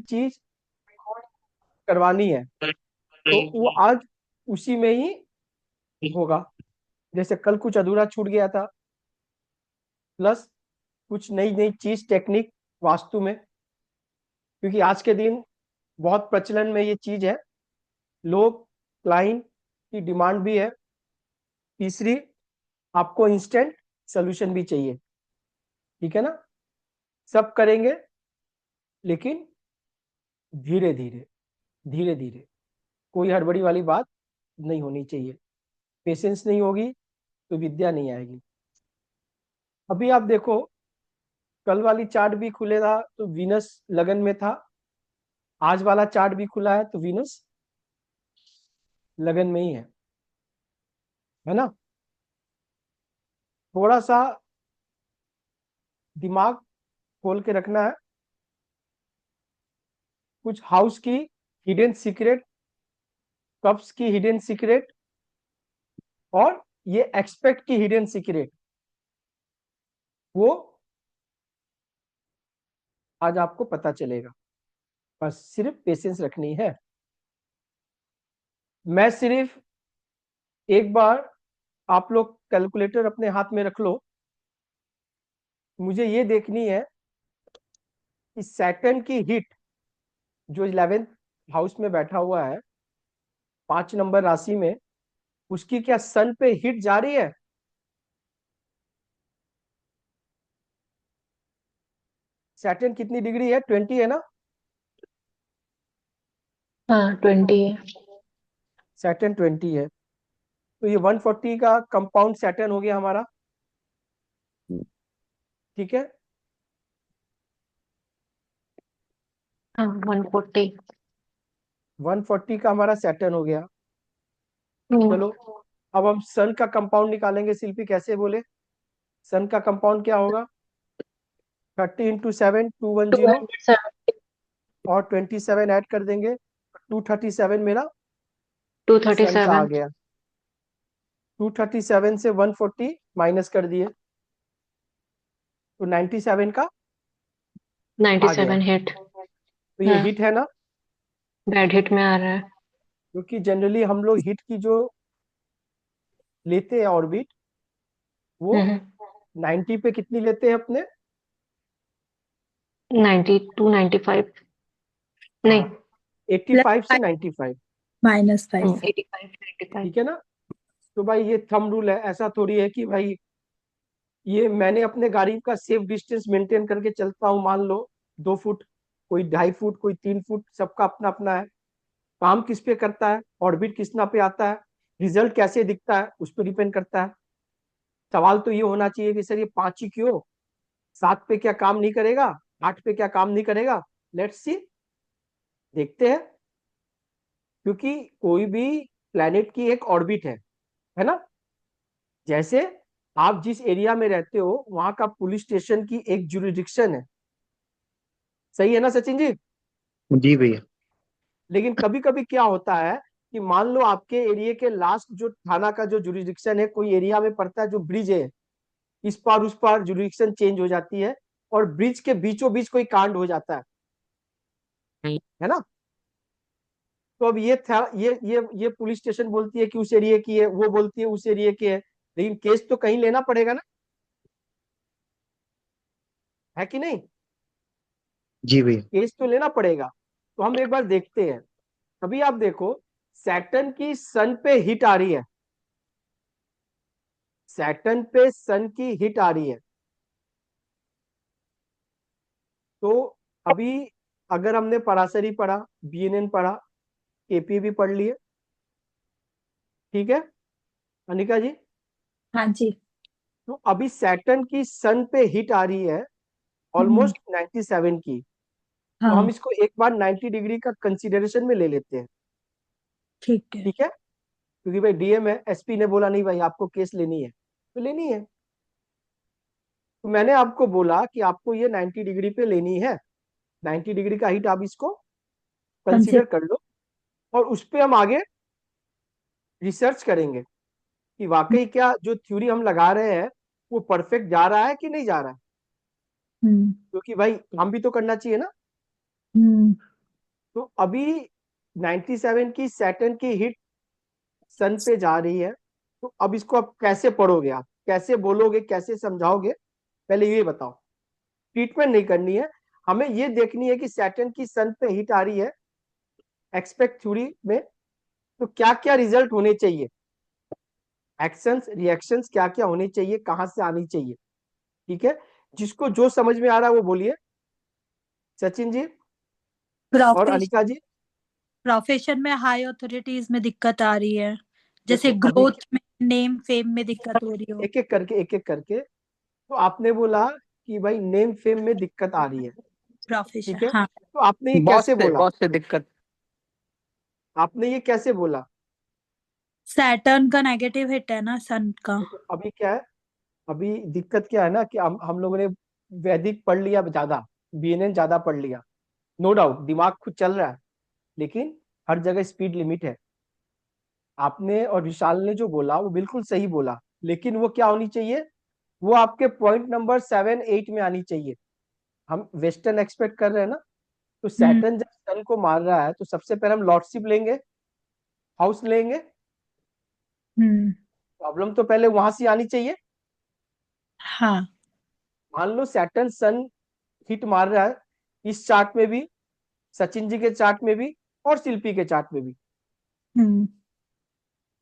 चीज करवानी है तो वो आज उसी में ही होगा। जैसे कल कुछ अधूरा छूट गया था, प्लस कुछ नई नई चीज टेक्निक वास्तु में, क्योंकि आज के दिन बहुत प्रचलन में ये चीज है। लोग, क्लाइंट की डिमांड भी है। तीसरी, आपको इंस्टेंट सोल्यूशन भी चाहिए। ठीक है ना? सब करेंगे, लेकिन धीरे धीरे, धीरे धीरे। कोई हड़बड़ी वाली बात नहीं होनी चाहिए। पेशेंस नहीं होगी तो विद्या नहीं आएगी। अभी आप देखो, कल वाली चार्ट भी खुले था तो वीनस लगन में था। आज वाला चार्ट भी खुला है तो वीनस लगन में ही है ना? थोड़ा सा दिमाग खोल के रखना है। कुछ हाउस की हिडन सीक्रेट, कप्स की हिडन सीक्रेट, और ये एक्सपेक्ट की हिडन सीक्रेट, वो आज आपको पता चलेगा। बस सिर्फ पेशेंस रखनी है। मैं सिर्फ एक बार, आप लोग कैलकुलेटर अपने हाथ में रख लो, मुझे ये देखनी है कि सैटर्न की हिट जो 11th हाउस में बैठा हुआ है, 5 नंबर राशि में, उसकी क्या सन पे हिट जा रही है? सैटर्न कितनी डिग्री है? 20 है ना? हाँ 20 है। सैटर्न 20 है, तो ये 140 का कंपाउंड सैटर्न हो गया हमारा। ठीक है? 140। 140 का हमारा सैटर्न हो गया। हम्म। चलो, अब हम सन का कंपाउंड निकालेंगे। शिल्पी कैसे बोले? सन का कंपाउंड क्या होगा? 30 × 7, 210, 270। और 27 ऐड कर देंगे, 237 मेरा टू थर्टी सन का आ सेवन गया। 237 से 140 माइनस कर दिए तो 97 का नाइन्टी आ गया। Seven hit. तो ये हाँ, हिट है ना? बैड हिट में आ रहा है। क्योंकि जनरली हम लोग हिट की जो लेते हैं ऑर्बिट, वो हम्म। 90 पे कितनी लेते हैं अपने? 92 95। नहीं। हाँ, 85 प्लस से फाइव 95। Minus five. 85 95। ठीक है ना? तो भाई ये थंब रूल है। ऐसा थोड़ी है कि भाई ये मैंने अपने गाड़ी का सेफ डिस्टेंस मेंटेन करके चलता हूँ, मान लो 2 फुट, कोई 2.5 फुट, कोई 3 फुट, सबका अपना अपना है। काम किस पे करता है, ऑर्बिट किसना पे आता है, रिजल्ट कैसे दिखता है, उस पर डिपेंड करता है। सवाल तो ये होना चाहिए कि सर ये 5 ही क्यों, 7 पे क्या काम नहीं करेगा, 8 पे क्या काम नहीं करेगा? लेट्स सी, देखते हैं। क्योंकि कोई भी प्लेनेट की एक ऑर्बिट है ना? जैसे आप जिस एरिया में रहते हो वहां का पुलिस स्टेशन की एक जुरिडिक्शन है। सही है ना सचिन जी? जी भैया। लेकिन कभी कभी क्या होता है कि मान लो आपके एरिया के लास्ट जो थाना का जो जुरिडिक्शन है, कोई एरिया में पड़ता है जो ब्रिज है, इस पार उस पार जुरिडिक्शन चेंज हो जाती है, और ब्रिज के बीचों बीच कोई कांड हो जाता है ना? तो अब ये था, ये पुलिस स्टेशन बोलती है कि उस एरिया की है, वो बोलती है उस एरिया की है, लेकिन केस तो कहीं लेना पड़ेगा ना, है कि नहीं? जी भैया। केस तो लेना पड़ेगा। तो हम एक बार देखते हैं। अभी आप देखो, सैटर्न की सन पे हिट आ रही है, सैटर्न पे सन की हिट आ रही है। तो अभी अगर हमने पराशरी पढ़ा, बीएनएन पढ़ा, केपी भी पढ़ लिए, ठीक है अनिका जी? हाँ जी। तो अभी सैटर्न की सन पे हिट आ रही है हम्म, ऑलमोस्ट 97 की। तो हम हाँ इसको एक बार 90 डिग्री का कंसिडरेशन में ले लेते हैं। ठीक है। ठीक है? क्योंकि भाई डीएम है, एसपी ने बोला नहीं भाई आपको केस लेनी है तो लेनी है। तो मैंने आपको बोला कि आपको ये 90 डिग्री पे लेनी है। 90 डिग्री का हिट आप इसको कंसीडर कंसिडर। कर लो, और उस पर हम आगे रिसर्च करेंगे कि वाकई क्या जो थ्योरी हम लगा रहे हैं वो परफेक्ट जा रहा है कि नहीं जा रहा है। हम्म। क्योंकि भाई काम भी तो करना चाहिए ना। हम्म। तो अभी 97 की सैटर्न की हिट सन पे जा रही है, तो अब इसको आप कैसे पढ़ोगे, आप कैसे बोलोगे, कैसे समझाओगे, पहले ये बताओ। ट्रीटमेंट नहीं करनी है, हमें ये देखनी है कि सैटर्न की सन पे हिट आ रही है एक्सपेक्ट थ्योरी में, तो क्या क्या रिजल्ट होने चाहिए, एक्शंस रिएक्शंस क्या क्या होने चाहिए, कहां से आनी चाहिए। ठीक है, जिसको जो समझ में आ रहा है वो बोलिए। सचिन जी और प्रोफेशन अनिका जी। प्रोफेशन में हाई अथॉरिटीज में दिक्कत आ रही है, देखो जैसे अभी ग्रोथ में, नेम फेम में दिक्कत हो रही हो। एक एक करके तो आपने बोला कि भाई नेम फेम में दिक्कत आ रही है। प्रोफेशन, ठीक है, हाँ। तो आपने ये बॉस कैसे से बोला, बॉस से दिक्कत। आपने ये कैसे बोला। सैटर्न का नेगेटिव हिट है ना सन का। देखो अभी क्या है, अभी दिक्कत क्या है ना कि हम लोगों ने वैदिक पढ़ लिया ज्यादा, बीएनएन ज्यादा पढ़ लिया, नो डाउट दिमाग खुद चल रहा है, लेकिन हर जगह स्पीड लिमिट है। आपने और विशाल ने जो बोला वो बिल्कुल सही बोला, लेकिन वो क्या होनी चाहिए, वो आपके पॉइंट नंबर 7 8 में आनी चाहिए। हम वेस्टर्न एक्सपेक्ट कर रहे हैं ना, तो हम्म। सैटर्न जब सन को मार रहा है तो सबसे पहले हम लॉर्डशिप लेंगे, हाउस लेंगे। हम्म। प्रॉब्लम तो पहले वहां से आनी चाहिए। हाँ। मान लो सैटर्न सन हिट मार रहा है इस चार्ट में भी, सचिन जी के चार्ट में भी, और शिल्पी के चार्ट में भी, हम्म।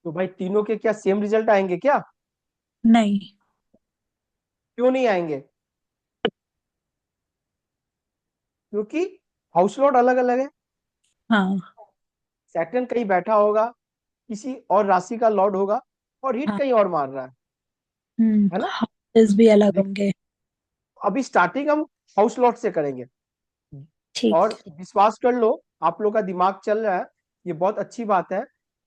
तो भाई तीनों के क्या सेम रिजल्ट आएंगे क्या, नहीं। क्यों नहीं आएंगे, क्योंकि हाउस लॉर्ड अलग अलग है। हाँ। सैटर्न कहीं बैठा होगा, किसी और राशि का लॉर्ड होगा, और हिट हाँ। कहीं और मार रहा है ना। हाउसेस भी अलग देख, होंगे। अभी स्टार्टिंग हम हाउस लॉर्ड से करेंगे, ठीक। और विश्वास कर लो आप लोग का दिमाग चल रहा है, ये बहुत अच्छी बात है,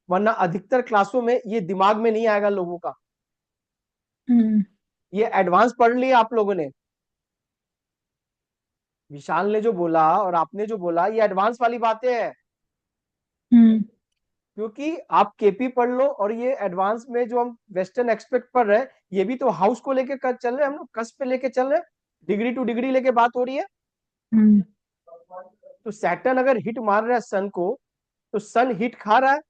वरना अधिकतर क्लासों में ये दिमाग में नहीं आएगा लोगों का। हम्म। ये एडवांस पढ़ लिया आप लोगों ने, विशाल ने जो बोला और आपने जो बोला ये एडवांस वाली बातें हैं, हम्म। क्योंकि आप केपी पढ़ लो और ये एडवांस में जो हम वेस्टर्न एक्सपेक्ट पढ़ रहे हैं, ये भी तो हाउस को लेके चल रहे हैं, हम लोग कस पे लेके चल रहे हैं, डिग्री टू डिग्री लेके बात हो रही है। हम्म। तो सैटर्न अगर हिट मार रहा है सन को, तो सन हिट खा रहा है,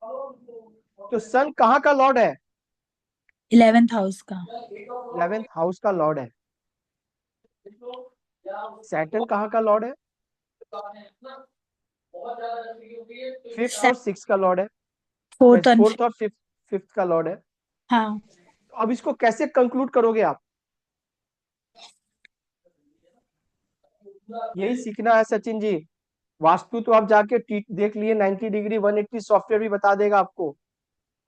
तो सन कहाँ का लॉर्ड है, 11th हाउस का। 11th हाउस का लॉर्ड है। सैटर्न कहाँ का लॉर्ड है, फिफ्थ और सिक्स का लॉर्ड है, फोर्थ एंड। फोर्थ और फिफ्थ, फिफ्थ का लॉर्ड है। हाँ। तो अब इसको कैसे कंक्लूड करोगे आप, यही सीखना है सचिन जी। वास्तु तो आप जाके देख लिए, 90 डिग्री 180 सॉफ्टवेयर भी बता देगा आपको,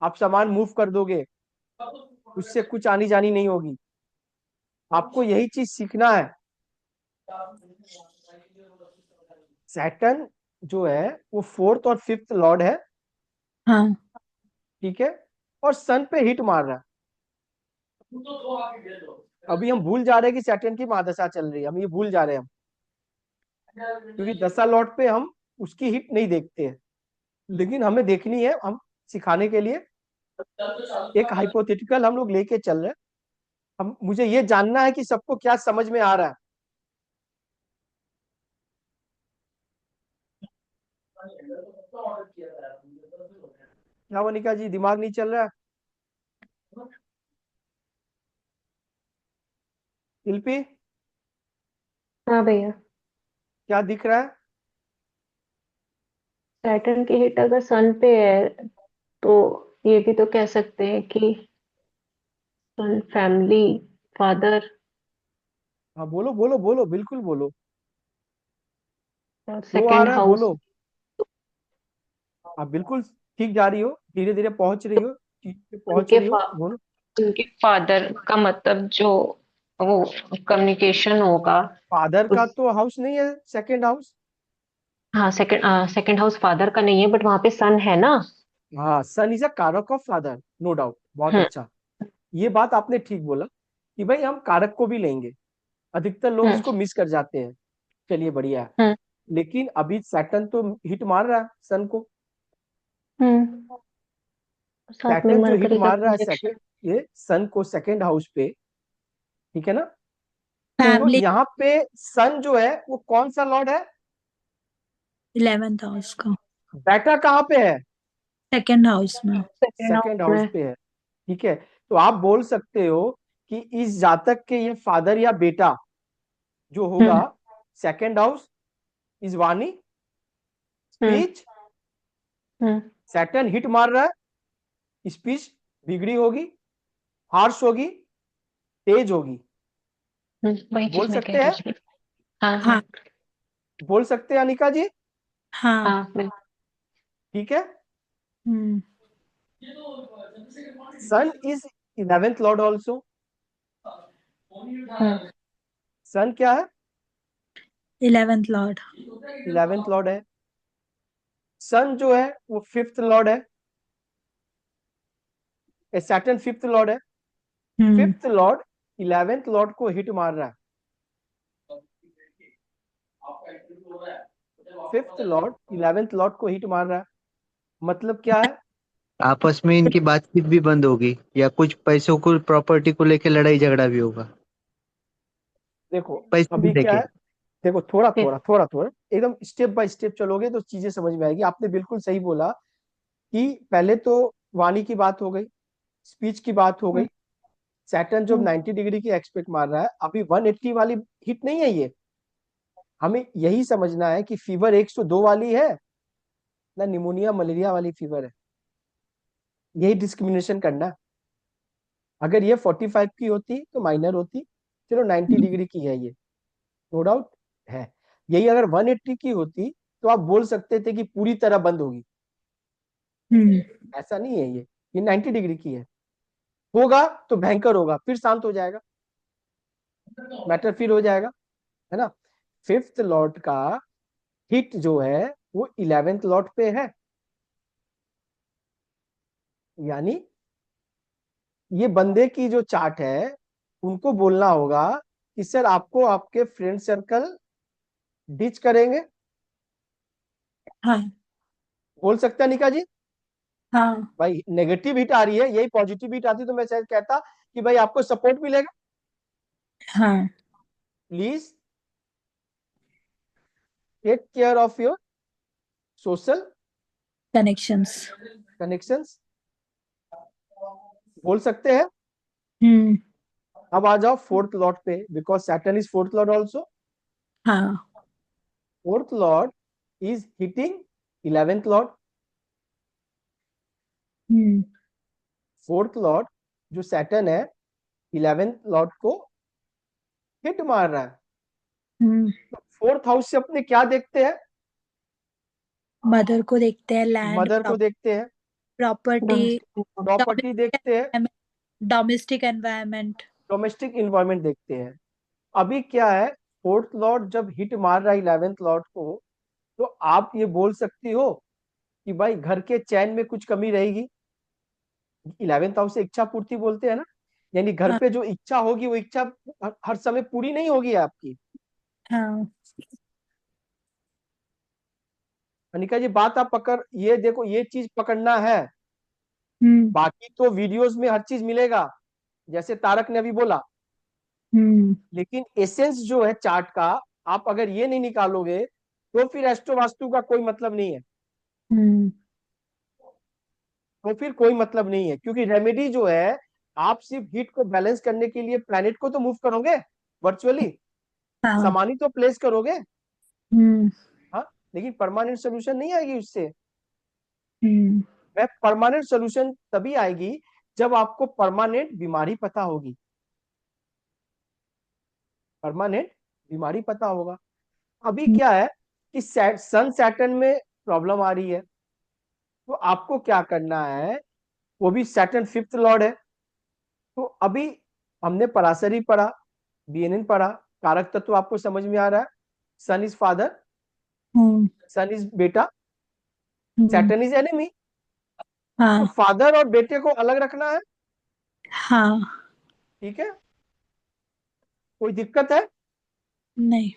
आप सामान मूव कर दोगे, उससे कुछ आनी जानी नहीं होगी। आपको यही चीज सीखना है। सैटर्न जो है वो फोर्थ और फिफ्थ लॉर्ड है, हाँ। ठीक है, और सन पे हिट मार रहा है। अभी हम भूल जा रहे हैं कि सैटर्न की महादशा चल रही है, हम ये भूल जा रहे हैं हम, क्योंकि दशा लॉर्ड पे हम उसकी हिट नहीं देखते हैं, लेकिन हमें देखनी है, हम सिखाने के लिए एक हाइपोथेटिकल हम लोग लेके चल रहे हैं। हम मुझे ये जानना है कि सबको क्या समझ में आ रहा है। क्या वनिका जी दिमाग नहीं चल रहा है, शिल्पी हाँ भैया। क्या दिख रहा है। सैटर्न की हिट अगर सन पे है तो ये भी तो कह सकते हैं कि सन फैमिली, फादर हाँ बोलो बोलो बोलो, बिल्कुल बोलो, और फ्लो आ सेकंड रहा है, हाउस। बोलो। आप बिल्कुल ठीक जा रही हो, धीरे धीरे पहुंच रही हो, चीज पे पहुंच उनके रही हो, बोलो। उनके फादर का मतलब जो वो कम्युनिकेशन होगा फादर का उस। तो हाउस नहीं है, सेकंड हाउस। हाँ, सेकंड हाउस फादर का नहीं है, बट वहां पे सन है ना। हाँ सन इज अ कारक ऑफ फादर, नो डाउट, बहुत हम्म। अच्छा। ये बात आपने ठीक बोला कि भाई हम कारक को भी लेंगे, अधिकतर लोग हम्म। इसको मिस कर जाते हैं, चलिए बढ़िया है। हम्म। लेकिन अभी सैटर्न तो हिट मार रहा है सन को, हम्म। साथ में सैटर्न जो हिट मरकरी का मार रहा है कंजक्शन। सेकंड, ये सन को सेकंड हाउस पे, ठीक है ना। तो फैमिली। यहाँ पे सन जो है वो कौन सा लॉर्ड है, 11th हाउस का, बेटा कहाँ पे है? सेकंड हाउस में। सेकेंड सेकंड हाउस हाउस में। पे है। ठीक है, तो आप बोल सकते हो कि इस जातक के ये फादर या बेटा जो होगा, हम्म सेकंड हाउस इज वाणी, hmm speech, hmm Saturn hit मार रहा है, स्पीच बिगड़ी होगी, हार्श होगी, तेज होगी। वही बोल चीज मैं कह सकते रही हैं? थी। हाँ हाँ। हाँ बोल सकते हैं अनिका जी? हाँ। हाँ बिल्कुल। ठीक है। हम्म। Son is 11th Lord also. हम्म सन क्या है? 11th Lord. 11th लॉर्ड है। सन जो है वो 5th लॉर्ड है, सैटर्न 5th लॉर्ड है। हम्म। 5th लॉर्ड 11th लॉर्ड को हिट मार रहा है। 5th लॉर्ड 11th लॉर्ड को हिट मार रहा है, मतलब क्या है? आपस में इनकी बातचीत भी बंद होगी या कुछ पैसों को प्रॉपर्टी को लेके लड़ाई झगड़ा भी होगा, देखो पैसे भी अभी क्या लेके। है, देखो थोड़ा फिर थोड़ा थोड़ा थोड़ा एकदम स्टेप बाय स्टेप चलोगे तो चीजें समझ में आएगी। आपने बिल्कुल सही बोला कि पहले तो वाणी की बात हो गई, स्पीच की बात हो हम्म गई। सैटर्न जो हम्म 90 डिग्री की एक्सपेक्ट मार रहा है, अभी 180 वाली हिट नहीं है ये। हमें यही समझना है कि फीवर 102 वाली है ना, निमोनिया मलेरिया वाली फीवर है। यही डिस्क्रिमिनेशन करना है। अगर ये 45 की होती तो माइनर होती, चलो 90 डिग्री की है ये, नो डाउट है। यही अगर 180 की होती तो आप बोल सकते थे कि पूरी तरह बंद होगी। हम्म। ऐसा नहीं है ये 90 डिग्री की है। होगा तो भयंकर होगा, फिर शांत हो जाएगा, मैटर फिर हो जाएगा, है ना। 5th लॉर्ड का हिट जो है वो 11th लॉर्ड पे है, यानी ये बंदे की जो चार्ट है उनको बोलना होगा कि सर आपको आपके फ्रेंड सर्कल डिच करेंगे। हाँ। बोल सकते हैं निका जी? हाँ। भाई नेगेटिव हिट आ रही है, यही पॉजिटिव हिट आती तो मैं शायद कहता कि भाई आपको सपोर्ट मिलेगा, हाँ। Please take care of your social connections. Connections. बोल सकते हैं। हम्म। अब आ जाओ 4th लॉर्ड पे, because Saturn is 4th lord also. हाँ। 4th lord is hitting 11th lord. Hmm. 4th lord जो सैटर्न है 11th लॉर्ड को हिट मार रहा है। हम्म। तो 4th हाउस से अपने क्या देखते हैं? मदर को देखते हैं, लैंड, मदर को देखते हैं, प्रॉपर्टी, डोमेस्टिक। प्रॉपर्टी देखते हैं, डोमेस्टिक एनवायरनमेंट। डोमेस्टिक इन्वायरमेंट देखते हैं। अभी क्या है, 4th लॉर्ड जब हिट मार रहा है 11th लॉर्ड को, तो आप ये बोल सकती हो कि भाई घर के चैन में कुछ कमी रहेगी। 11th हाउस से इच्छा पूर्ति बोलते हैं ना, यानी घर हाँ। पे जो इच्छा होगी वो इच्छा हर समय पूरी नहीं होगी आपकी। हाँ। अनिका जी बात आप पकड़, ये देखो ये चीज पकड़ना है। हम्म। बाकी तो वीडियोस में हर चीज मिलेगा, जैसे तारक ने अभी बोला, हम्म। लेकिन एसेंस जो है चार्ट का, आप अगर ये नहीं निकालोगे तो फिर एस्ट्रो वास्तु का कोई मतलब नहीं है। हम्म। तो फिर कोई मतलब नहीं है, क्योंकि रेमेडी जो है, आप सिर्फ हीट को बैलेंस करने के लिए प्लैनेट को तो मूव करोगे वर्चुअली, हाँ। सामानी तो प्लेस करोगे, हम्म। हाँ, लेकिन परमानेंट सोल्यूशन नहीं आएगी उससे। हम्म। वह परमानेंट सोल्यूशन तभी आएगी जब आपको परमानेंट बीमारी पता होगी, परमानेंट बीमारी पता होगा। अभी क्या है कि सन सैटर्न में प्रॉब्लम आ रही है, तो आपको क्या करना है, वो भी सैटर्न 5th लॉर्ड है। तो अभी हमने पराशरी पढ़ा, बीएनएन पढ़ा, कारक तत्व आपको समझ में आ रहा है। Son is father, hmm. Son is बेटा, हम्म। Saturn is enemy. तो हाँ। फादर और बेटे को अलग रखना है, हाँ। ठीक है। कोई दिक्कत है? नहीं।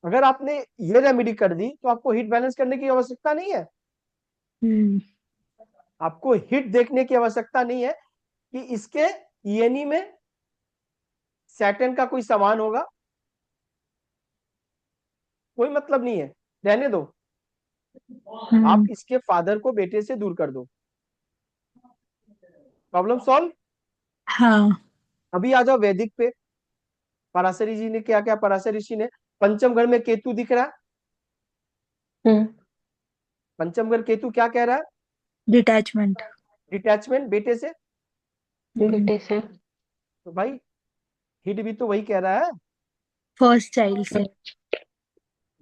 अगर आपने ये रेमेडी कर दी तो आपको हिट बैलेंस करने की आवश्यकता नहीं है, हम्म। आपको हिट देखने की आवश्यकता नहीं है कि इसके ईएनई में सैटर्न का कोई सामान होगा, कोई मतलब नहीं है, रहने दो। आप इसके फादर को बेटे से दूर कर दो, प्रॉब्लम सॉल्व। हाँ। अभी आ जाओ वैदिक पे। पराशरी जी ने क्या क्या, पराशरी ऋषि ने पंचम घर में केतु दिख रहा है, हम्म। पंचम घर केतु क्या कह रहा है? डिटैचमेंट। डिटैचमेंट बेटे से। बेटे से। तो भाई हिट भी तो वही कह रहा है, फर्स्ट चाइल्ड से।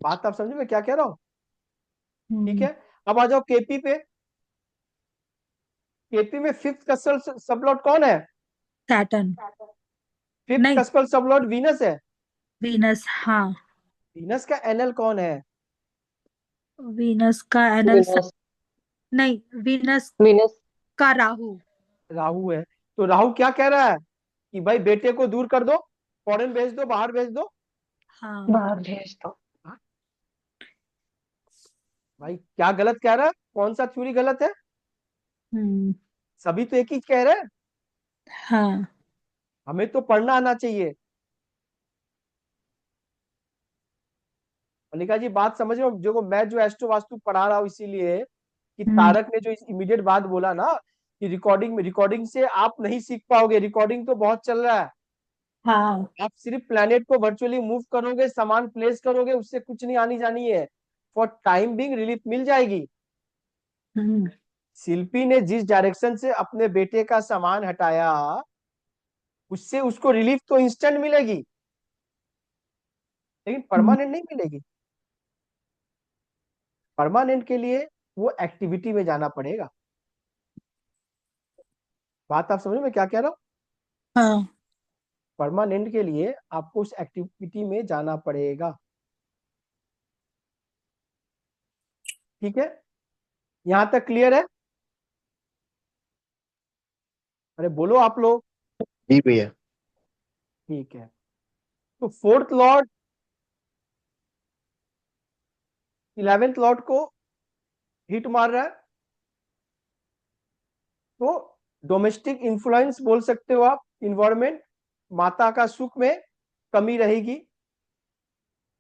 बात आप समझे मैं क्या कह रहा हूँ? ठीक हम्म, है। अब आ जाओ केपी पे। केपी में फिफ्थ कस्टल सबलॉट कौन है? सैटर्न। फिफ्थ नहीं, कस्टल सबलॉट वीनस है। वीनस। हाँ, वीनस का एनएल कौन है? वीनस का एनल। विनस। नहीं, वीनस विनस। का राहु। राहु है। तो राहु क्या कह रहा है कि भाई बेटे को दूर कर दो, फॉरेन भेज दो, बाहर भेज दो। हाँ। बाहर भेज दो। हाँ? भाई क्या गलत कह रहा है, कौन सा थ्योरी गलत है? हम्म। सभी तो एक ही कह रहे हैं। हाँ। हमें तो पढ़ना आना चाहिए। मनिका जी बात समझ रहे हो? जो मैं जो एस्ट्रो वास्तु पढ़ा रहा हूँ इसीलिए कि हम्म। तारक ने जो इमीडिएट बात बोला ना कि रिकॉर्डिंग से आप नहीं सीख पाओगे, रिकॉर्डिंग तो बहुत चल रहा है। हाँ। आप सिर्फ प्लेनेट को वर्चुअली मूव करोगे, सामान प्लेस करोगे, उससे कुछ नहीं आनी जानी है। फॉर टाइम बिंग रिलीफ मिल जाएगी। हम्म। शिल्पी ने जिस डायरेक्शन से अपने बेटे का सामान हटाया, उससे उसको रिलीफ तो इंस्टेंट मिलेगी, लेकिन हम्म। परमानेंट नहीं मिलेगी। परमानेंट के लिए वो एक्टिविटी में जाना पड़ेगा। बात आप समझ में क्या कह रहा हूँ? हाँ। परमानेंट के लिए आपको उस एक्टिविटी में जाना पड़ेगा। ठीक है, यहां तक क्लियर है? अरे बोलो आप लोग। जी भैया। ठीक है। तो फोर्थ लॉर्ड 11th लॉर्ड को हिट मार रहा है, तो डोमेस्टिक इन्फ्लुएंस बोल सकते हो आप, इन्वायरमेंट, माता का सुख में कमी रहेगी,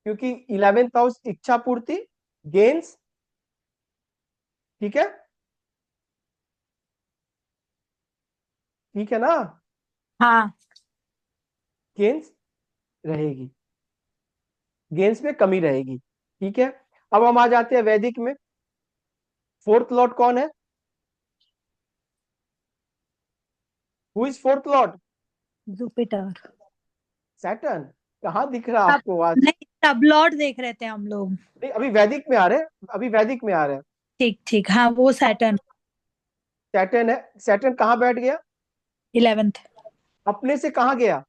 क्योंकि 11th हाउस इच्छा पूर्ति, गेन्स। ठीक है, ठीक है ना? हाँ। गेन्स रहेगी, गेन्स में कमी रहेगी। ठीक है। अब हम आ जाते हैं वैदिक में। फोर्थ लॉर्ड कौन है? Who is fourth Lord? Jupiter. Saturn. कहाँ दिख रहा सब। आपको आज? नहीं, सब लॉर्ड देख रहे थे हम लोग। नहीं, अभी वैदिक में आ रहे हैं, अभी वैदिक में आ रहे हैं। ठीक ठीक, हाँ, वो सैटर्न। सैटर्न है। सैटर्न कहाँ बैठ गया? 11th। अपने से कहाँ गया?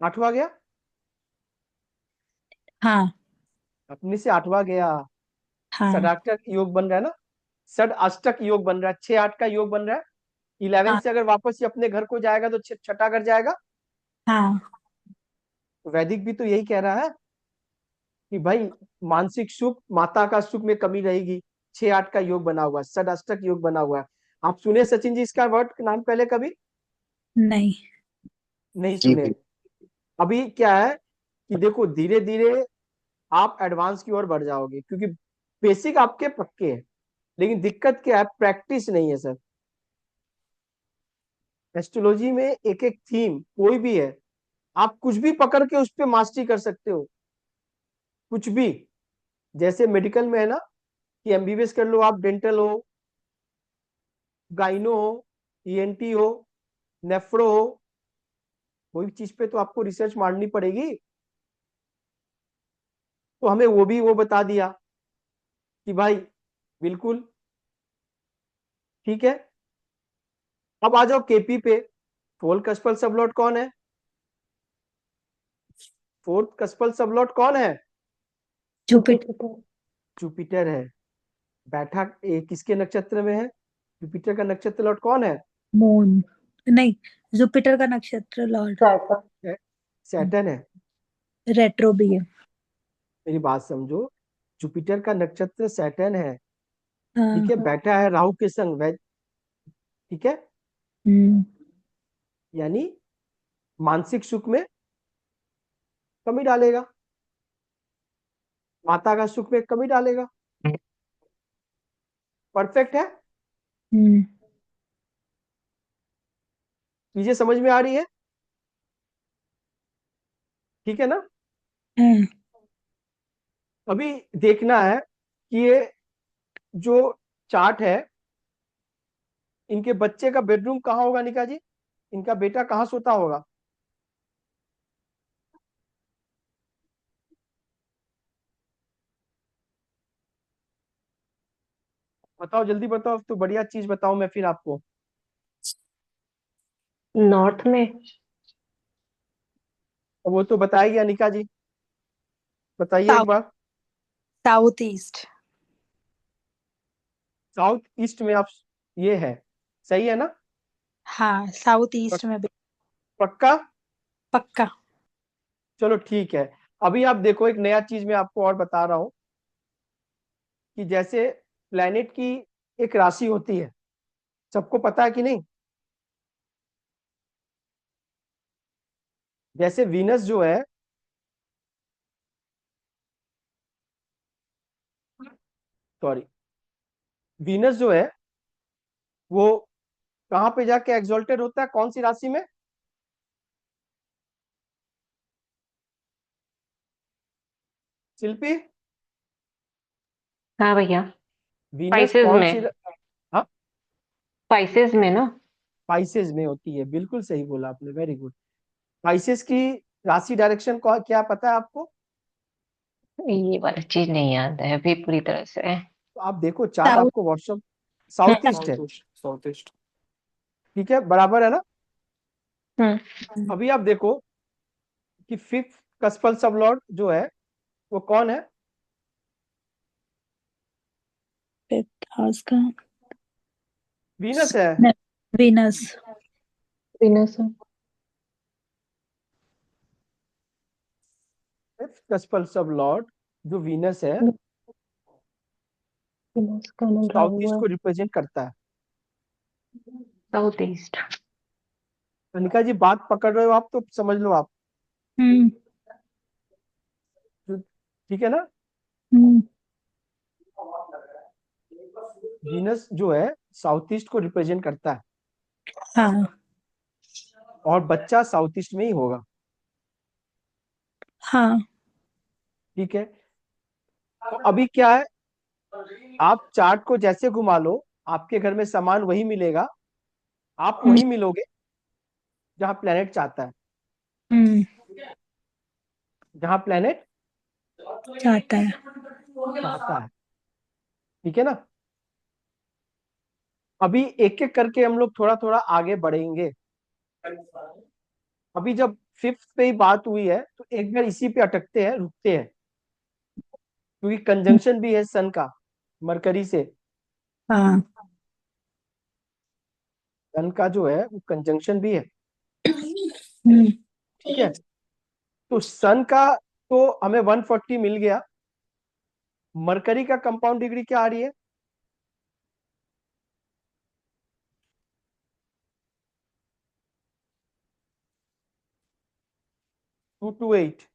आठवां गया। हाँ। अपने से आठवां गया। हाँ। षडाष्टक योग बन रहा है ना, षड अष्टक योग बन रहा है, 6 8 का योग बन रहा है। 11 हाँ। से अगर वापस ये अपने घर को जाएगा तो छठा घर जाएगा। हाँ। तो वैदिक भी तो यही कह रहा है कि भाई मानसिक सुख, माता का सुख में कमी रहेगी। 6 8 का योग बना हुआ है, षड अष्टक योग बना हुआ है। आप सुने सचिन जी इसका वर्ड नाम पहले कभी? नहीं। नहीं जी सुने। भैया। अभी क्या है कि देखो धीरे धीरे आप एडवांस की ओर बढ़ जाओगे, क्योंकि बेसिक आपके पक्के हैं, लेकिन दिक्कत क्या है, प्रैक्टिस नहीं है सर। एस्ट्रोलॉजी में एक एक थीम कोई भी है, आप कुछ भी पकड़ के उस पर मास्टरी कर सकते हो, कुछ भी। जैसे मेडिकल में है ना कि एमबीबीएस कर लो आप, डेंटल हो, गाइनो हो, ईएनटी हो, नेफ्रो हो, कोई चीज पे तो आपको रिसर्च मारनी पड़ेगी। तो हमें वो भी वो बता दिया कि भाई बिल्कुल ठीक है। अब आ जाओ केपी पे। फोर्थ कस्पल सबलॉट कौन है? फोर्थ कस्पल सबलॉट कौन है? जुपिटर। जुपिटर। जुपिटर है। बैठा किसके नक्षत्र में है? जुपिटर का नक्षत्र लॉर्ड कौन है? मून। नहीं, जुपिटर का नक्षत्र लॉर्ड। सैटर्न। सैटर्न है। रेट्रो भी है। मेरी बात समझो, जुपिटर का नक्षत्र सैटर्न है। ठीक है, हाँ। बैठा है राहु के संग ठीक है, हम्म। यानी मानसिक सुख में कमी डालेगा, माता का सुख में कमी डालेगा। परफेक्ट है? हम्म। चीजें समझ में आ रही है? ठीक है ना? हाँ, अभी देखना है कि ये जो चार्ट है, इनके बच्चे का बेडरूम कहाँ होगा निका जी? इनका बेटा कहाँ सोता होगा? बताओ, जल्दी बताओ, तो बढ़िया चीज बताओ मैं फिर आपको। नॉर्थ में। वो तो बताएगी अनिका जी, बताइए एक साउथ बार। South east. साउथ ईस्ट में आप, ये है, सही है ना? हाँ, साउथ ईस्ट पक- में भी। पक्का? पक्का। चलो ठीक है। अभी आप देखो, एक नया चीज मैं आपको और बता रहा हूँ कि जैसे प्लेनेट की एक राशि होती है, सबको पता है कि नहीं? जैसे वीनस जो है, सॉरी, वीनस जो है वो कहाँ पे जाके एग्जॉल्टेड होता है, कौन सी राशि में? शिल्पी, हाँ भैया। वीनस स्पाइसेस कौन में। सी हाँ, स्पाइसेस में ना। स्पाइसेस में होती है, बिल्कुल सही बोला आपने, वेरी गुड। स्पाइसेस की राशि डायरेक्शन क्या पता है आपको? ये वाला चीज नहीं याद है अभी पूरी तरह से। तो आप देखो चार्ट, साउथ। आपको व्हाट्सएप। साउथ ईस्ट है, साउथ ईस्ट। ठीक है, बराबर है ना? हम्म। अभी आप देखो कि फिफ्थ कस्पल सबलॉर्ड जो है वो कौन है? फिफ्थ हाउस का। वीनस है। वीनस। विनस। फिफ्थ कस्पल सबलॉर्ड जो वीनस है, विनस का नाम साउथ ईस्ट हुआ। को रिप्रेजेंट करता है। South east. अनिका जी, बात पकड़ रहे हो आप तो समझ लो आप। हम्म। ठीक है ना? हम्म। वीनस जो है साउथ ईस्ट को रिप्रेजेंट करता है, हाँ। और बच्चा साउथ ईस्ट में ही होगा। हाँ। ठीक है। तो अभी क्या है, आप चार्ट को जैसे घुमा लो, आपके घर में सामान वही मिलेगा, आप हम्म। वही मिलोगे जहां प्लेनेट चाहता है, हम्म। जहां प्लेनेट चाहता है। चाहता है। ठीक है ना? अभी एक एक करके हम लोग थोड़ा थोड़ा आगे बढ़ेंगे। अभी जब फिफ्थ पे ही बात हुई है तो एक बार इसी पे अटकते हैं, रुकते हैं, क्योंकि कंजंक्शन भी है सन का मरकरी से। हाँ। सन का जो है वो कंजंक्शन भी है। हम्म। ठीक है। तो सन का तो हमें 140 मिल गया। मरकरी का कंपाउंड डिग्री क्या आ रही है? 228।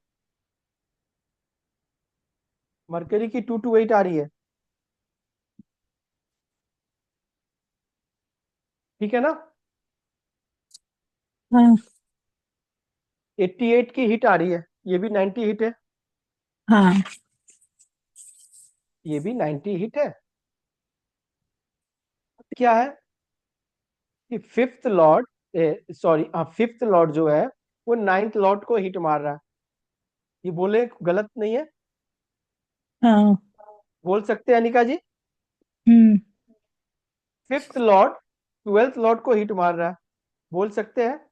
मरकरी की 228 आ रही है। ठीक है ना? हाँ। 88 की हिट आ रही है, ये भी 90 हिट है, हाँ। ये भी 90 हिट है। क्या है कि fifth Lord, sorry, fifth Lord जो है वो नाइन्थ लॉर्ड को हिट मार रहा है। ये बोले गलत नहीं है? हाँ। बोल सकते हैं अनिका जी? हम्म। फिफ्थ लॉर्ड ट्वेल्थ लॉर्ड को हिट मार रहा है, बोल सकते हैं?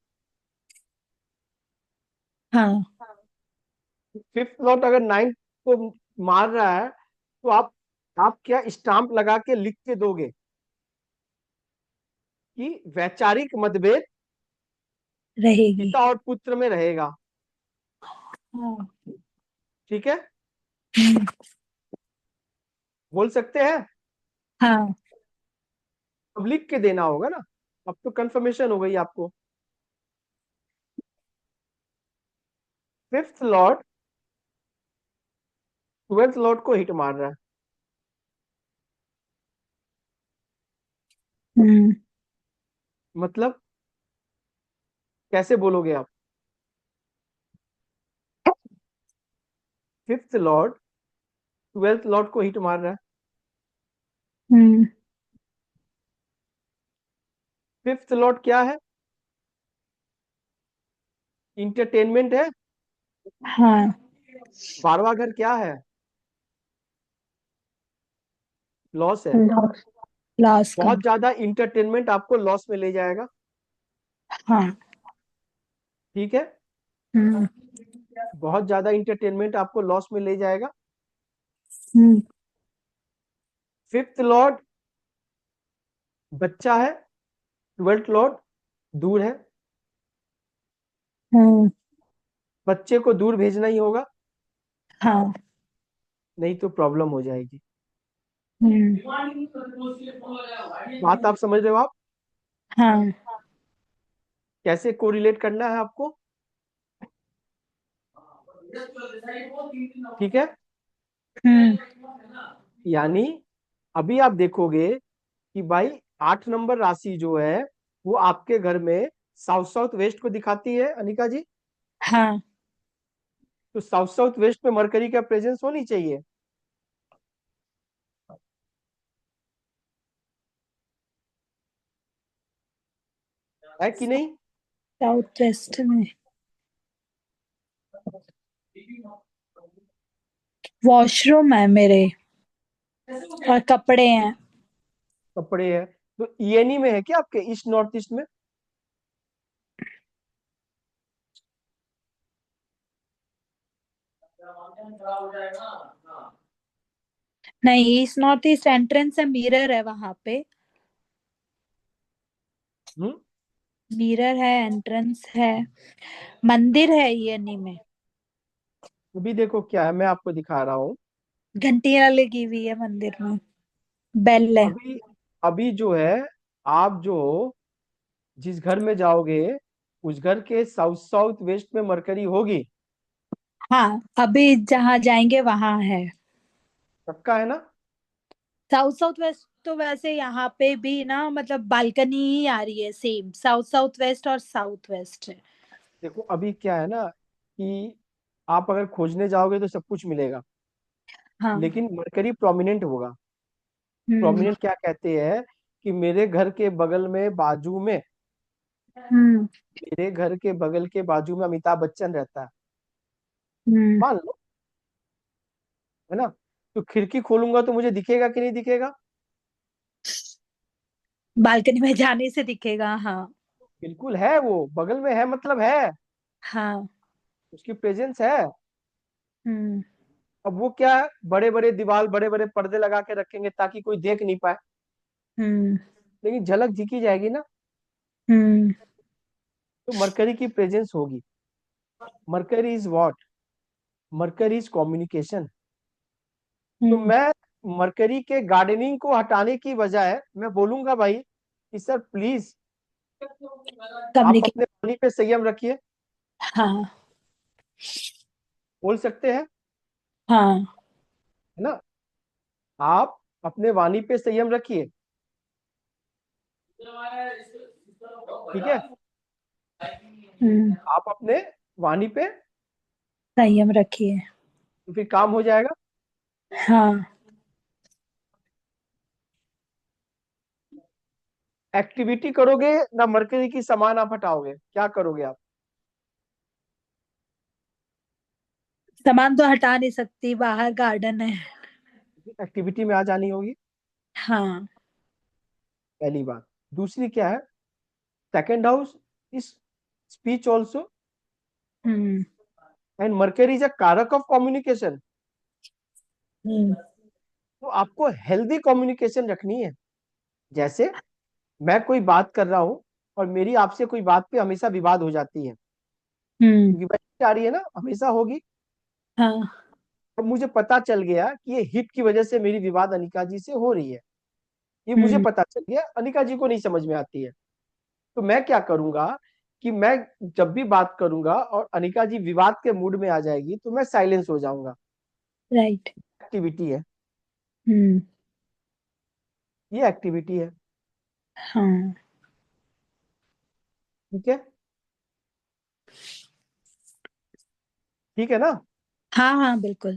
हाँ। फिफ्थ लॉर्ड अगर नाइन्थ को मार रहा है तो आप क्या स्टाम्प लगा के लिख के दोगे कि वैचारिक मतभेद रहेगी। पिता और पुत्र में रहेगा? हाँ। ठीक है, हम्म। बोल सकते हैं? हाँ। अब लिख के देना होगा ना, अब तो कंफर्मेशन हो गई आपको। फिफ्थ लॉर्ड ट्वेल्थ लॉर्ड को हिट मार रहा है, हम्म मतलब कैसे बोलोगे आप? फिफ्थ लॉर्ड ट्वेल्थ लॉर्ड को हिट मार रहा है। हम्म फिफ्थ लॉर्ड क्या है? इंटरटेनमेंट है। हाँ, 12वां घर क्या है? लॉस है। लॉस। लॉस का। बहुत ज्यादा इंटरटेनमेंट आपको लॉस में ले जाएगा। हाँ। ठीक है, हम्म बहुत ज्यादा इंटरटेनमेंट आपको लॉस में ले जाएगा। हम्म फिफ्थ लॉर्ड बच्चा है। ट्वेल्थ लॉर्ड दूर है। हम्म बच्चे को दूर भेजना ही होगा, हाँ। नहीं तो प्रॉब्लम हो जाएगी। हम्म बात आप समझ रहे हो आप? हाँ। कैसे कोरिलेट करना है आपको? ठीक है, हम्म यानी अभी आप देखोगे कि भाई 8 नंबर राशि जो है वो आपके घर में साउथ साउथ वेस्ट को दिखाती है अनिका जी। हाँ। तो साउथ साउथ वेस्ट में मरकरी का प्रेजेंस होनी चाहिए। है कि नहीं? साउथ वेस्ट में वॉशरूम है मेरे, और कपड़े हैं। कपड़े है। तो ईएनई में है क्या आपके ईस्ट नॉर्थ ईस्ट में? नहीं, ईस्ट नॉर्थ ईस्ट एंट्रेंस है, मिरर है वहां पे। हम्म। मिरर है, एंट्रेंस है, मंदिर है ये नहीं में। अभी देखो क्या है, मैं आपको दिखा रहा हूँ। घंटियां लगी हुई है मंदिर में, बेल है। अभी अभी जो है, आप जो जिस घर में जाओगे उस घर के साउथ साउथ वेस्ट में मरकरी होगी। हाँ, अभी जहाँ जाएंगे वहां है। पक्का है ना? साउथ साउथ वेस्ट तो वैसे यहाँ पे भी ना, मतलब बालकनी ही आ रही है, सेम साउथ साउथ वेस्ट और साउथ वेस्ट है। देखो अभी क्या है ना कि आप अगर खोजने जाओगे तो सब कुछ मिलेगा, हाँ। लेकिन मरकरी प्रोमिनेंट होगा। हम्म प्रोमिनेंट क्या कहते हैं कि मेरे घर के बगल में बाजू में, हम्म मेरे घर के बगल के बाजू में अमिताभ बच्चन रहता है, हम्म मान लो, है ना? तो खिड़की खोलूंगा तो मुझे दिखेगा कि नहीं दिखेगा? बालकनी में जाने से दिखेगा, हाँ। बिल्कुल है, वो बगल में है मतलब है, हाँ। उसकी प्रेजेंस है। हम्म अब वो क्या है, बड़े बड़े दीवार बड़े बड़े पर्दे लगा के रखेंगे ताकि कोई देख नहीं पाए, हम्म लेकिन झलक दिखी जाएगी ना। हम्म तो मरकरी की प्रेजेंस होगी। Mercury is what? Mercury is communication. तो हम्म मैं मरकरी के गार्डनिंग को हटाने की बजाय मैं बोलूंगा भाई कि सर प्लीज आप कम्युनिकेट। अपने वाणी पे संयम रखिए। हाँ। बोल सकते हैं, हाँ। है ना? आप अपने वाणी पे संयम रखिए। ठीक है, आप अपने वाणी पे, संयम रखिए। तो फिर काम हो जाएगा। हाँ। एक्टिविटी करोगे ना मरकरी की सामान आप हटाओगे, क्या करोगे आप? सामान तो हटा नहीं सकती, बाहर गार्डन है। एक्टिविटी में आ जानी होगी, हाँ। पहली बात। दूसरी क्या है, second house is speech also, hmm and mercury is a कारक ऑफ कम्युनिकेशन। हम्म तो आपको हेल्दी कम्युनिकेशन रखनी है। जैसे मैं कोई बात कर रहा हूं और मेरी आपसे कोई बात पे हमेशा विवाद हो जाती है, हम्म क्योंकि वही आ रही है ना, हमेशा होगी। हाँ। अब मुझे पता चल गया कि ये हिट की वजह से मेरी विवाद अनिका जी से हो रही है, ये मुझे हम्म पता चल गया, अनिका जी को नहीं समझ में आती है। तो मैं क्या करूंगा कि मैं जब भी बात करूंगा और अनिका जी विवाद के मूड में आ जाएगी तो मैं साइलेंस हो जाऊंगा। राइट। एक्टिविटी है, हम्म ये एक्टिविटी है। हाँ ठीक है, ठीक है ना। हाँ हाँ बिल्कुल।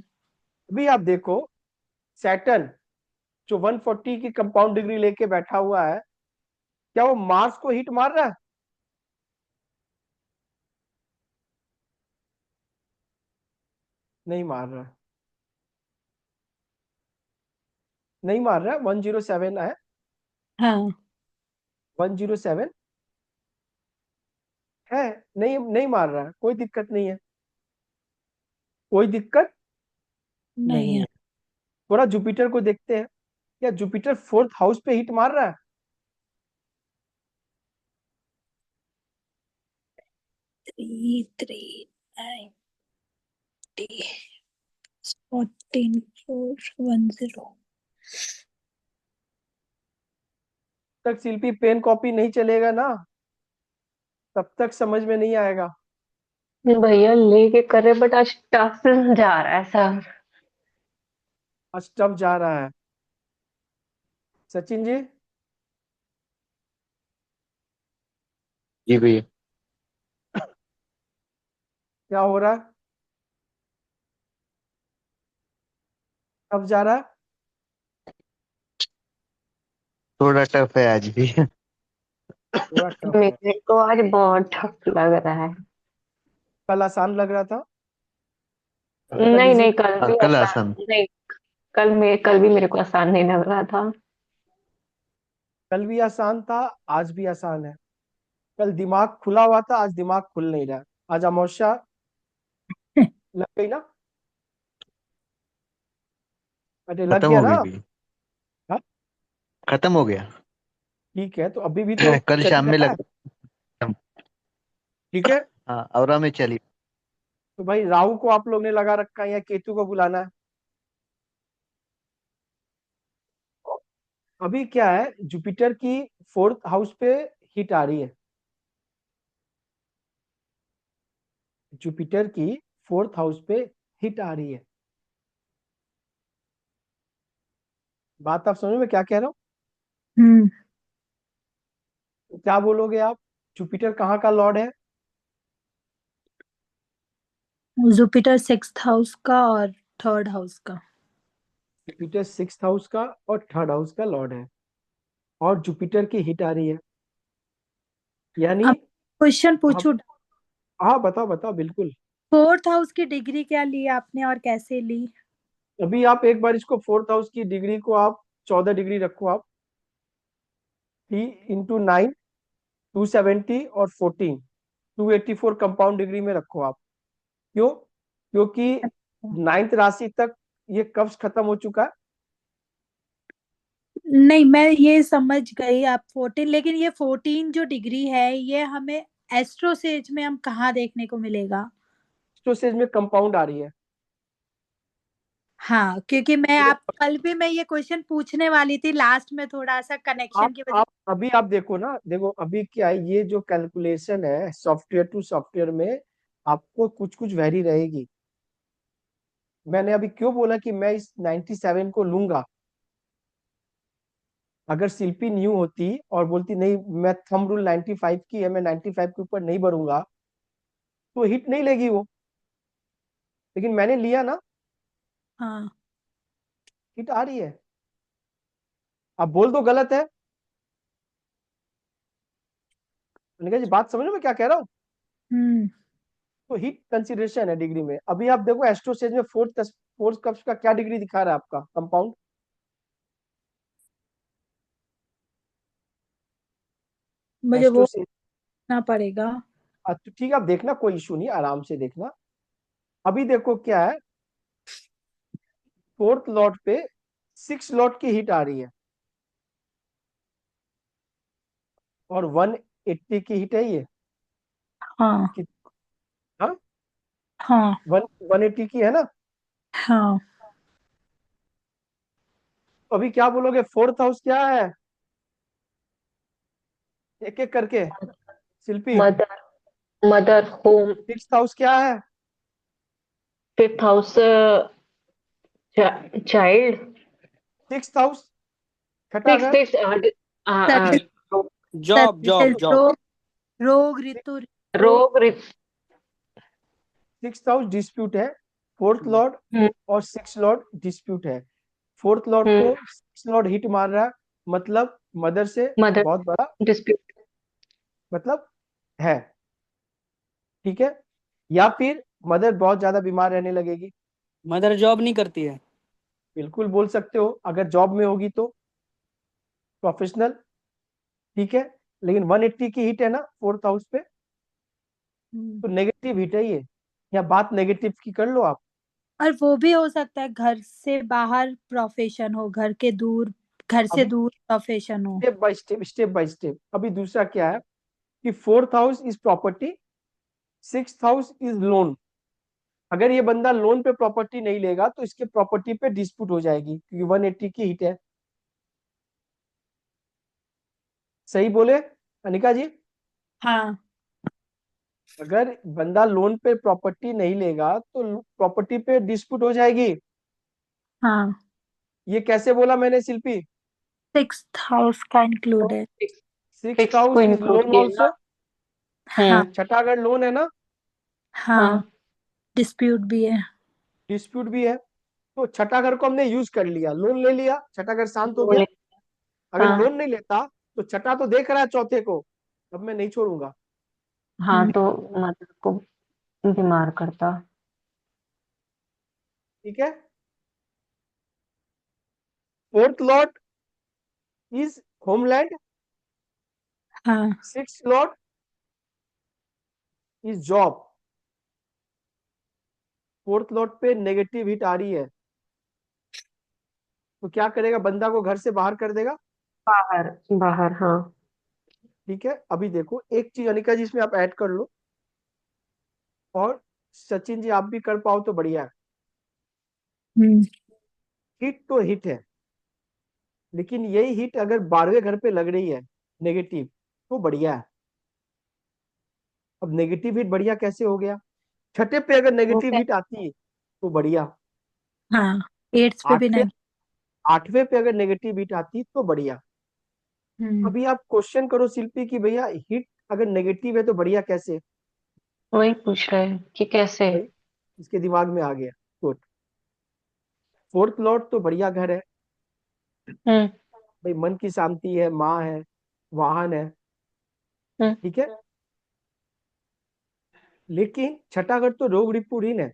अभी आप देखो, सैटर्न जो 140 की कंपाउंड डिग्री लेके बैठा हुआ है, क्या वो मार्स को हिट मार रहा है? नहीं मार रहा है, नहीं मार रहा है। 107 है, हाँ 107 है, नहीं नहीं मार रहा है, कोई दिक्कत नहीं है, कोई दिक्कत नहीं नहीं है। है। थोड़ा जुपिटर को देखते हैं, क्या जुपिटर फोर्थ हाउस पे हिट मार रहा है? 3 3 90 14 4 10। तक शिल्पी पेन कॉपी नहीं चलेगा ना, तब तक समझ में नहीं आएगा। भैया लेके करे, बट आज टफ जा रहा है सर। आज टफ जा रहा है। सचिन जी, जी भैया। क्या हो रहा है? टफ जा रहा है। थोड़ा टफ है आज भी। थोड़ा टफ है। मेरे को आज बहुत टफ लग रहा है। कल आसान लग रहा था, कल नहीं इजी। नहीं, कल हाँ, भी कल आसान आसान। नहीं। कल भी मेरे को आसान नहीं लग रहा था। कल भी आसान था, आज भी आसान है। कल दिमाग खुला हुआ था, आज दिमाग खुल नहीं रहा। आज अमावस्या लग गई ना, अरे लग खत्म गया हो ना। गई भैया। हाँ, खत्म हो गया। ठीक है, तो अभी भी तो कल चल शाम ही में रहा है। लग। ठीक है, हाँ, औरा में चली। तो भाई राहु को आप लोग ने लगा रखा है या केतु को बुलाना है? अभी क्या है, जुपिटर की फोर्थ हाउस पे हिट आ रही है। जुपिटर की फोर्थ हाउस पे हिट आ रही है। बात आप समझ में क्या कह रहा हूँ? हम्म। क्या बोलोगे आप? जुपिटर कहाँ का लॉर्ड है? जुपिटर 6th हाउस का और 3rd हाउस का। जुपिटर सिक्स हाउस का और थर्ड हाउस का लॉर्ड है, और जुपिटर की हिट आ रही है, यानी अब क्वेश्चन आप। पूछू। हाँ बताओ बताओ, बिल्कुल। 4th हाउस की डिग्री क्या ली आपने और कैसे ली? अभी आप एक बार इसको फोर्थ हाउस की डिग्री को आप 14 डिग्री रखो आप। 3 × 9 270 और 14 284 कंपाउंड डिग्री में रखो आप। क्यों? क्योंकि नाइन्थ राशि तक ये कब्ज खत्म हो चुका है। नहीं, मैं ये समझ गई आप 14, लेकिन ये 14 जो डिग्री है ये हमें एस्ट्रोसेज में हम कहाँ देखने को मिलेगा? स्टोसेज में कंपाउंड आ रही है। हाँ, क्योंकि कल भी मैं ये क्वेश्चन पूछने वाली थी, लास्ट में थोड़ा सा कनेक्शन की वजह। आप अभी आप देखो ना, देखो अभी क्या है, ये जो कैलकुलेशन है सॉफ्टवेयर टू सॉफ्टवेयर में आपको कुछ कुछ वेरी रहेगी। मैंने अभी क्यों बोला कि मैं इस 97 को लूंगा? अगर शिल्पी न्यू होती और बोलती नहीं, मैं थंब रूल 95 की है, मैं 95 के ऊपर नहीं बढ़ूंगा, तो हिट नहीं लेगी वो। लेकिन मैंने लिया ना, हाँ। हिट आ रही है। आप बोल दो गलत है, मैंने कहा जी बात समझ में क्या कह रहा हूँ? हम्म। तो हिट कंसिडरेशन है डिग्री में। अभी आप देखो एस्ट्रोसेज में फोर्थ कप्स का क्या डिग्री दिखा रहा है आपका कंपाउंड? मुझे वो एस्ट्रोसेज। ना पड़ेगा। तो ठीक है, आप देखना, कोई इशू नहीं, आराम से देखना। अभी देखो क्या है, फोर्थ लॉट पे 6 लॉट की हिट आ रही है, और 180 की हिट है ये। हाँ कि- हाँ, हाँ 180 की है ना। हाँ। तो अभी क्या बोलोगे, फोर्थ हाउस क्या है? एक एक करके, Shilpi. Mother mother home. Six house क्या है? 5th house child. Six house, छठा सिक्स घर। Six Study। Job job job रोग रोग ऋतु रोग सिक्स हाउस डिस्प्यूट है, फोर्थ लॉर्ड हम्म और सिक्स लॉर्ड डिस्प्यूट है। फोर्थ लॉर्ड को सिक्स लॉर्ड हिट मार रहा है, मतलब मदर से मदर बहुत बड़ा डिस्प्यूट। मतलब है, ठीक है। या फिर मदर बहुत ज्यादा बीमार रहने लगेगी, मदर जॉब नहीं करती है। बिल्कुल बोल सकते हो, अगर जॉब में होगी तो प्रोफेशनल, ठीक है। लेकिन 180 की हिट है ना फोर्थ हाउस पे, तो नेगेटिव हिट है ये, या बात नेगेटिव की कर लो आप। और वो भी हो सकता है घर से बाहर प्रोफेशन हो, घर से अभी दूर प्रोफेशन हो। Step by step. अभी दूसरा क्या है कि fourth house is property, six house is loan. अगर ये बंदा लोन पे प्रॉपर्टी नहीं लेगा तो इसके प्रॉपर्टी पे डिस्प्यूट हो जाएगी, क्योंकि 180 की हिट है। सही बोले अनिका जी? हाँ अगर बंदा लोन पे प्रॉपर्टी नहीं लेगा तो प्रॉपर्टी पे डिस्प्यूट हो जाएगी। हाँ, ये कैसे बोला मैंने शिल्पी? सिक्स्थ हाउस का इंक्लूड है। सिक्स फिक्स को हाउस इज इंक्लूड लोन किया ऑल्सो, ना। हाँ छठा अगर लोन है ना, हाँ, डिस्प्यूट भी है। डिस्प्यूट भी है। तो छठा घर को हमने यूज कर लिया, लोन ले लिया, छठा घर शांत हो गया। बोले अगर हाँ लोन नहीं लेता तो छठा तो देख रहा है चौथे को, अब मैं नहीं छोड़ूंगा, हाँ, तो मदर को बीमार करता। ठीक है। फोर्थ लॉर्ड इज होमलैंड, हाँ six Lord is job. Fourth Lord पे नेगेटिव हिट आ रही है, तो क्या करेगा, बंदा को घर से बाहर कर देगा, बाहर बाहर, हाँ। ठीक है। अभी देखो एक चीज अनिका जी इसमें आप ऐड कर लो, और सचिन जी आप भी कर पाओ तो बढ़िया है। हम्म हिट तो हिट है, लेकिन यही हिट अगर 12वें घर पे लग रही है नेगेटिव, तो बढ़िया है। अब नेगेटिव हिट बढ़िया कैसे हो गया? छठे पे अगर वो नेगेटिव क्या? हिट आती है तो बढ़िया, हाँ, एट्थ पे भी आठवें नहीं। आठवें पे अगर नेगेटिव हिट आती तो बढ़िया। हम्म अभी आप क्वेश्चन करो शिल्पी की भैया हिट अगर नेगेटिव है तो बढ़िया कैसे? वही पूछ रहे हैं कि कैसे। भाई इसके दिमाग में आ गया, गुड। फोर्थ लॉर्ड तो बढ़िया घर है, हम्म भाई मन की शांति है, माँ है, वाहन है, हम्म ठीक है। लेकिन छठा घर तो रोग रिपू ऋण है।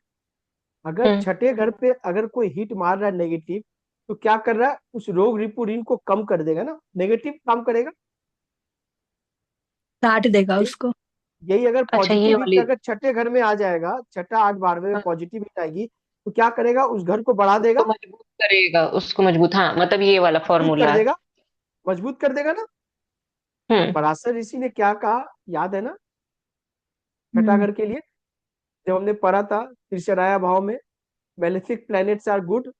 अगर हम्म छठे घर पे अगर कोई हिट मार रहा है नेगेटिव, तो क्या कर रहा है, उस रोग रिपू ऋण को कम कर देगा ना, नेगेटिव काम करेगा। काट देगा यही उसको। यही अगर अच्छा, ये पॉजिटिव हिट वाली। अगर छठे घर में आ जाएगा, छठा आठ 12वें में हाँ, पॉजिटिव हिट आएगी, तो क्या करेगा, उस घर को बढ़ा उसको देगा, मजबूत करेगा, उसको मजबूत, हाँ, मतलब ये वाला मजबूत कर फॉर्मूला है। देगा, मजबूत कर देगा ना। हम्म पराशर ऋषि ने क्या कहा, याद है ना, छठा हम्म घर के लिए जब हमने पढ़ा था त्रिशराया भाव में, मेलेफिक प्लैनेट्स आर गुड,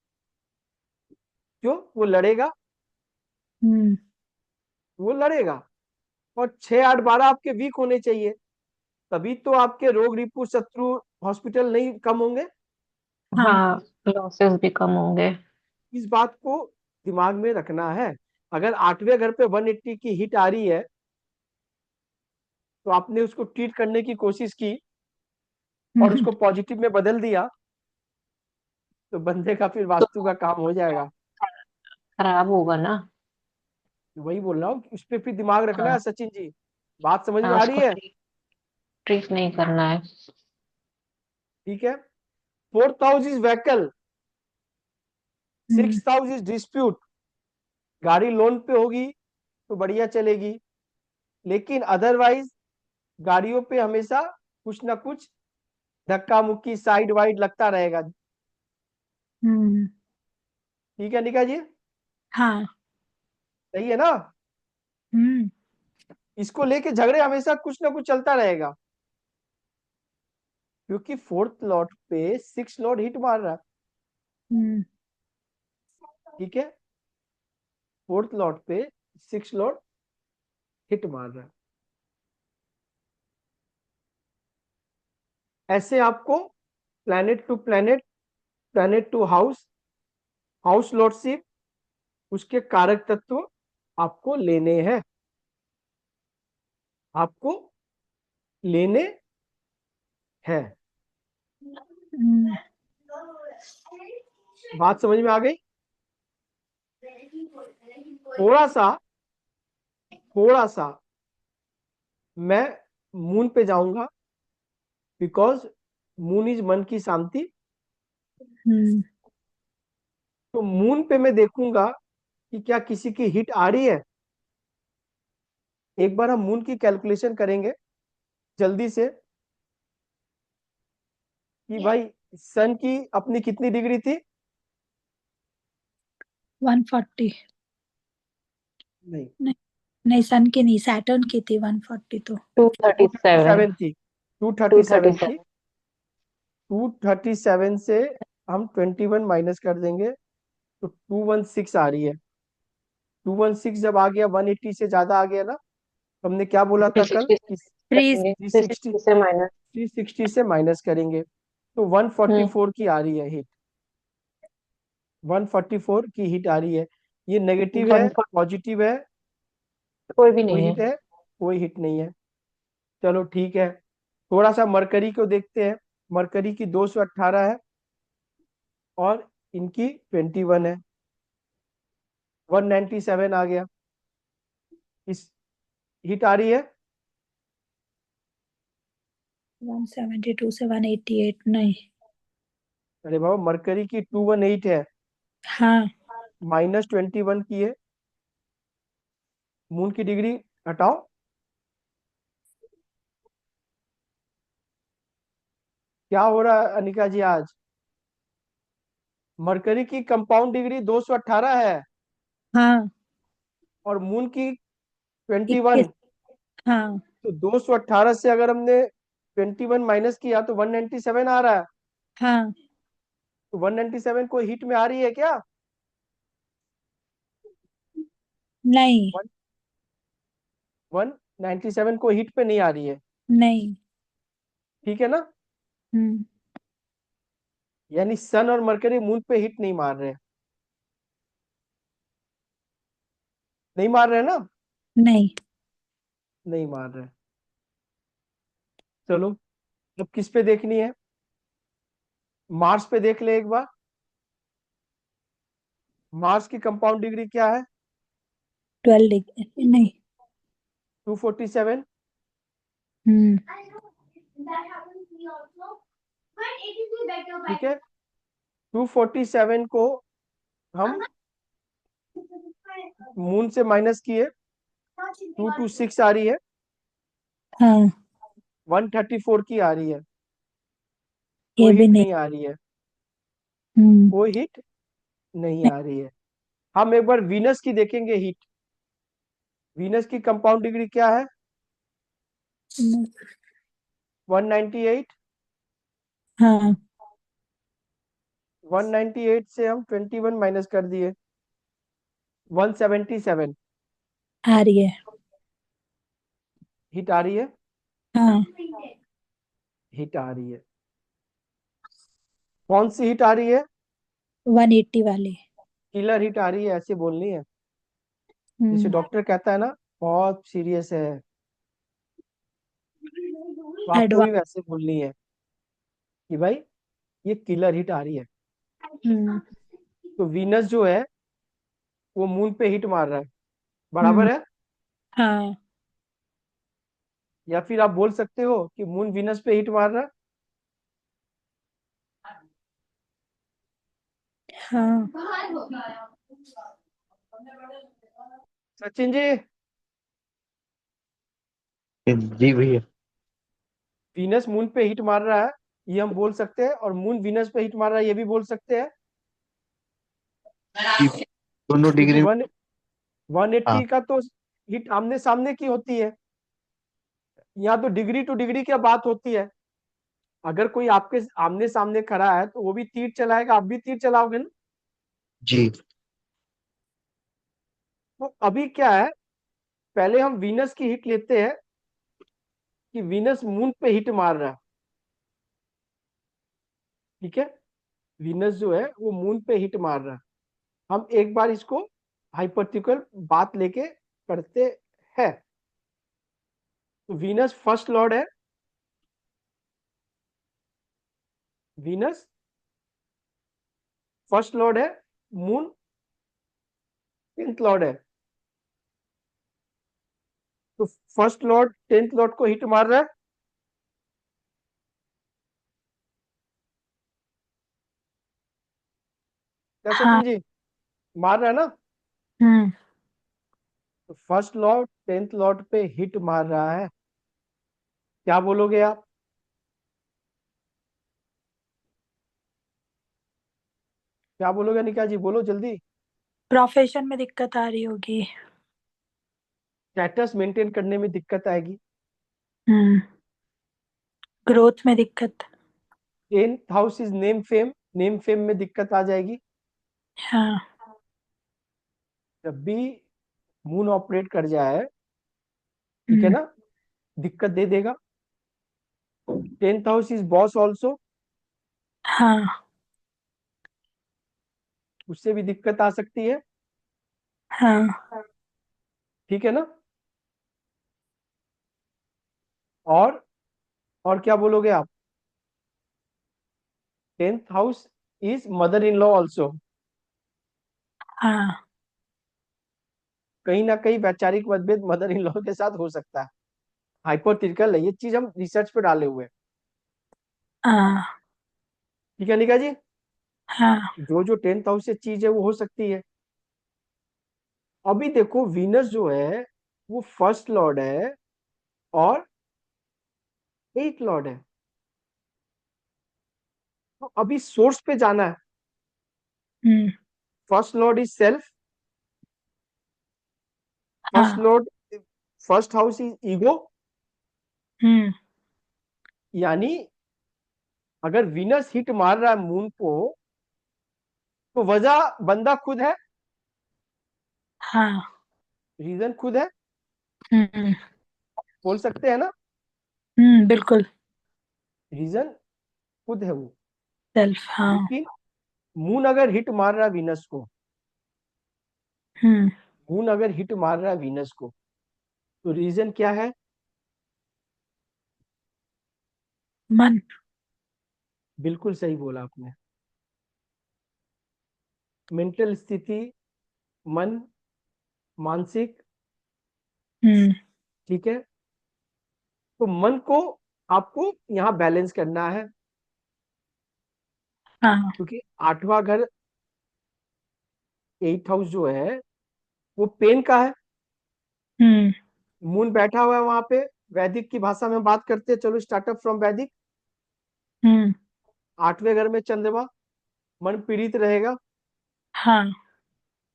क्यों? वो लड़ेगा, हम्म वो लड़ेगा। और 6 8 12 आपके वीक होने चाहिए, तभी तो आपके रोग रिपू शत्रु हॉस्पिटल नहीं कम होंगे। हाँ हाँ, लॉसेस भी कम होंगे। इस बात को दिमाग में रखना है। अगर आठवें घर पे 180 की हिट आ रही है, तो आपने उसको ट्रीट करने की कोशिश की और हम्म उसको पॉजिटिव में बदल दिया, तो बंदे का फिर तो वास्तु का काम हो जाएगा। खराब होगा ना। वही बोल रहा हूँ कि उस पर फिर दिमाग रखना है हाँ सचिन जी। बात समझ में हाँ, आ रही उसको है? ट्रीट ट्रीट नहीं करना है। ठीक है। Fourth house is vehicle, hmm six house is dispute. गाड़ी लोन पे होगी तो बढ़िया चलेगी, लेकिन अदरवाइज गाड़ियों पे हमेशा कुछ ना कुछ धक्का मुक्की साइड वाइड लगता रहेगा, हम्म, ठीक है निका जी? हाँ सही है ना? हम्म इसको लेके झगड़े हमेशा कुछ ना कुछ चलता रहेगा, क्योंकि फोर्थ लॉट पे सिक्स लॉट हिट मार रहा है, हम्म ठीक है। फोर्थ लॉट पे सिक्स लॉट हिट मार रहा है। ऐसे आपको planet to planet, planet to house, house lordship, उसके कारक तत्व आपको लेने हैं। आपको लेने हैं। हम्म, बात समझ में आ गई? थोड़ा सा मैं मून पे जाऊंगा, बिकॉज मून इज मन की शांति। हम्म, तो मून पे मैं देखूंगा कि क्या किसी की हिट आ रही है। एक बार हम मून की कैलकुलेशन करेंगे जल्दी से कि भाई सन की अपनी कितनी डिग्री थी। 140। नहीं, नहीं, नहीं, सन की नहीं, सैटर्न की थी 140 तो। 237। 237 थी। 237 थी। 237। 237 से हम 21 माइनस कर देंगे तो 216 आ रही है। 216 जब आ गया, 180 से ज्यादा आ गया ना, तो हमने क्या बोला था कल 360 कि थ्री करेंगे, 360 360 से माइनस। 360 से माइनस करेंगे तो 144 की आ रही है हिट। 144 की हिट आ रही है। ये नेगेटिव है, 140 पॉजिटिव है, कोई भी कोई नहीं हिट है। है? कोई हिट नहीं है। चलो ठीक है। थोड़ा सा मरकरी को देखते हैं। मरकरी की 218 है और इनकी 21 है। 197 आ गया। इस हिट आ रही है। 172 से 188 नहीं। अरे बाबा, मरकरी की 218 है, हाँ, -21 की है। मून की डिग्री हटाओ। क्या हो रहा है अनिका जी आज? मरकरी की कंपाउंड डिग्री 218 है हाँ, और मून की 21। 21। हाँ, तो 218 से अगर हमने 21 माइनस किया तो 197 आ रहा है। हाँ, तो 197 कोई हिट में आ रही है क्या? नहीं, 197 कोई हिट पे नहीं आ रही है। नहीं। ठीक है ना? हम्म, यानी सन और मरकरी मून पे हिट नहीं मार रहे। नहीं मार रहे ना? नहीं। नहीं मार रहे। चलो, अब किस पे देखनी है? मार्स पे देख ले एक बार। मार्स की कंपाउंड डिग्री क्या है? 12 डिग्री नहीं। 247। हम्म, ठीक है। 247 को हम मून से माइनस किए, 226 आ रही है। हाँ, 134 की आ रही है। ये कोई भी हिट नहीं। नहीं आ रही है। हम्म, कोई हिट नहीं नहीं। आ रही है। हम एक बार वीनस की देखेंगे हिट। वीनस की कंपाउंड डिग्री क्या है? 198। हाँ, 198 से हम 21 माइनस कर दिए, 177। आ रही है। हिट आ रही है। हाँ, हिट आ रही है। कौन सी हिट आ रही है? 180 वाली। किलर हिट आ रही है, ऐसे बोलनी है। जैसे हम्म, डॉक्टर कहता है ना, बहुत सीरियस है, तो आपको एडवांस। भी वैसे बोलनी है कि भाई ये किलर हिट आ रही है। हम्म, तो वीनस जो है वो मून पे हिट मार रहा है, हम्म, बराबर है? हाँ, या फिर आप बोल सकते हो कि मून वीनस पे हिट मार रहा है। हाँ। सचिन जी, जी भैया। वीनस मून पे हिट मार रहा है, ये हम बोल सकते हैं, और मून वीनस पे हिट मार रहा है, ये भी बोल सकते हैं। जी, दोनों क्योंकि डिग्री। 180 हाँ का तो हिट आमने सामने की होती है, यहाँ तो डिग्री टू डिग्री की बात होती है। अगर कोई आपके आमने सामने खड़ा है तो वो भी तीर चलाएगा, आप भी तीर चलाओगे ना। जी। तो अभी क्या है, पहले हम वीनस की हिट लेते हैं कि वीनस मून पे हिट मार रहा है। ठीक है, वीनस जो है वो मून पे हिट मार रहा है। हम एक बार इसको हाइपोथेटिकल बात लेके करते हैं। तो वीनस फर्स्ट लॉर्ड है, वीनस फर्स्ट लॉर्ड है, मून 10th लॉर्ड है। तो फर्स्ट लॉर्ड 10th लॉर्ड को हिट मार रहा है, क्या हाँ। सचिन जी? मार रहा है ना? हम्म। तो फर्स्ट लॉर्ड 10th लॉर्ड पे हिट मार रहा है, क्या बोलोगे आप? क्या बोलोगे निका जी, बोलो जल्दी। प्रोफेशन में दिक्कत आ रही होगी। स्टेटस मेंटेन करने में दिक्कत आएगी। हम्म। ग्रोथ में दिक्कत। 10th house is name fame, name fame में दिक्कत आ जाएगी। हाँ। जब भी मून ऑपरेट कर जाए, ठीक है हम्म। ना, दिक्कत दे देगा। 10th house is boss also, हाँ। उससे भी दिक्कत आ सकती है, हाँ। ठीक है ना। और और क्या बोलोगे आप? 10th house is mother in law also, हाँ। कहीं ना कहीं वैचारिक मतभेद मदर इन लॉ के साथ हो सकता है। हाइपोथेटिकल है, ये चीज हम रिसर्च पे डाले हुए हैं, हाँ। ठीक है निका जी। हाँ। जो जो 10th हाउस से चीज है वो हो सकती है। अभी देखो वीनस जो है वो फर्स्ट लॉर्ड है और 8th लॉर्ड है, तो अभी सोर्स पे जाना है। Hmm. First lord is self, first हाँ। Lord, first house is ego. Hmm. यानी अगर वीनस हिट मार रहा है मून को, तो वजह बंदा खुद है, हाँ। रीजन खुद है, हम्म। बोल सकते हैं ना, बिल्कुल। रीजन खुद है वो। सेल्फ। हाँ। लेकिन मून अगर हिट मार रहा है वीनस को, हम्म। मून अगर हिट मार रहा है वीनस को, तो रीजन क्या है? मन। बिल्कुल सही बोला आपने, मेंटल स्थिति, मन, मानसिक, हम्म। ठीक है। तो मन को आपको यहाँ बैलेंस करना है, हाँ। क्योंकि 8वां घर 8th हाउस जो है वो पेन का है। हम्म। मून बैठा हुआ है वहां पे, वैदिक की भाषा में बात करते हैं, चलो स्टार्टअप फ्रॉम वैदिक। हम्म। 8वें घर में चंद्रमा, मन पीड़ित रहेगा, हाँ।